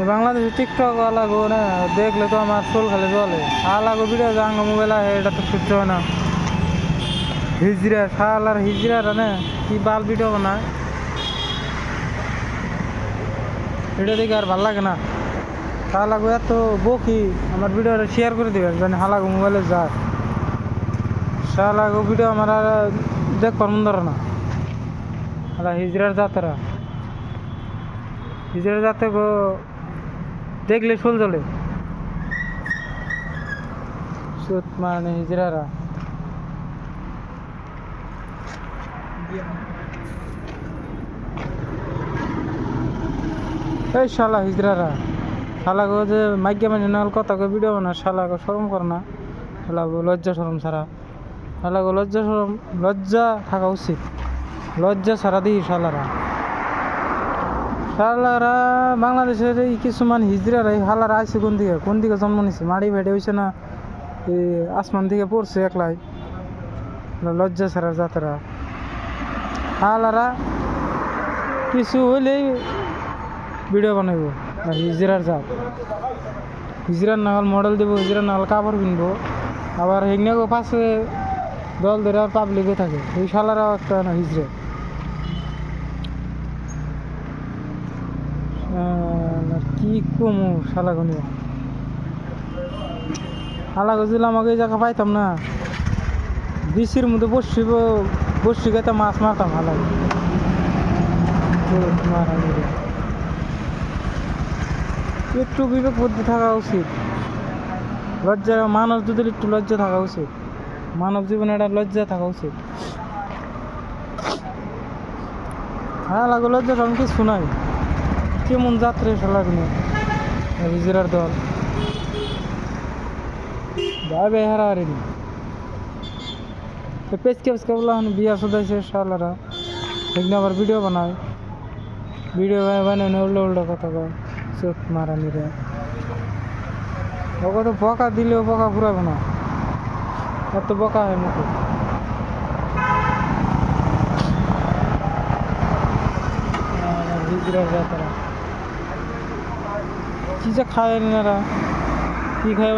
বাংলাদেশে টিকটক লাগো না দেখলে তো আমার চুল খালি জলে লাগো ভিডিও যাঙ্গ মোবাইল আছে এটা তো সহ্য হয় না হিজড়া শালার হিজড়া না কি বাল ভিডিও বানায় ভিডিও দেখে আর ভালো লাগে না লাগো এত বকি আমার ভিডিওটা শেয়ার করে দেবেন জানি হালাগো মোবাইলে যায় লাগো ভিডিও আমার আর দেখবার মন ধরে না হিজড়ার যাতে গো দেখলে চুল জ্বলে সুত মানে হিজড়ারা এই শালা হিজড়ারা শালাগো যে মাইকে মানে নাল কথা কো ভিডিও বানা শালাগো শরম করে না শালাগো লজ্জা শরম ছাড়া শালাগো লজ্জা থাকা উচিত লজ্জা ছাড়া দিই শালারা বাংলাদেশের এই কিছুমান হিজড়ারা এই হালারা আইসে কোন দিকে জন্ম নিছে মাড়ি ভেটে হয়েছে না এই আসমান থেকে পড়ছে একলাই লজ্জা ছাড়া যাতারা হালারা কিছু হইলেই ভিডিও বানাইব হিজড়ার জাত হিজড়ার নাগাল মডেল দেবো হিজড়ার নাগাল কাপড় কিনবো আবার হেগনাগো পাশে দল ধরে আর পাবলিকও থাকে এই শালারাও একটা না হিজড়ে কি কমু শালাগো নিয়ে হালাগো যদি আমাকে এই জায়গা পাইতাম না বিশির মধ্যে বসি গাইতে মাছ মারতাম হালাগো একটু বিবেক বুদ্ধি থাকা উচিত লজ্জা মানব যদি একটু লজ্জা থাকা উচিত মানব জীবনে একটা লজ্জা থাকা উচিত লাগো লজ্জা কারণ কিছু নাই কেমন যাত্রে শালাগুলো হিজড়ার দল ভাই হারা হারিনি পেঁচকে বলা বিয়া শুধাইছে শালারা এখানে আবার ভিডিও বানায় ভিডিও বানায় উল্টো কথা কয় চোখ মারা নিরে ওকে তো বকা দিলেও বকা ঘুরাবো না এত বকা হয় মুখে যাতারা কি যে খায় না কি খায়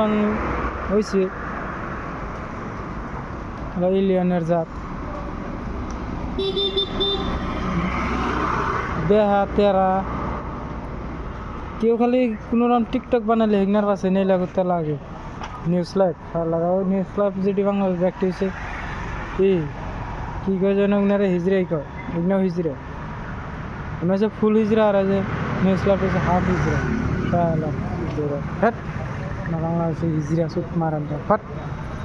হয়েছে এলিয়ানের জাত বেহা তেরা কেউ খালি কোনো রকম টিকটক বানালে হেগনার পাশে নেই লাগতে লাগে নিউজ লাইভ লাগাও নিউজ লাইভ যেটি বাংলাদেশ ব্যক্তি হয়েছে এই কী কয় যেন ওনারা হিজড়াই কয় এগনাও হিজড়া ওনার হচ্ছে ফুল হিজড়া আর যে নিউজ লাইভ হচ্ছে হাফ হিজড়া হ্যাট না বাংলাদেশে হিজড়া সুত মারান ফাট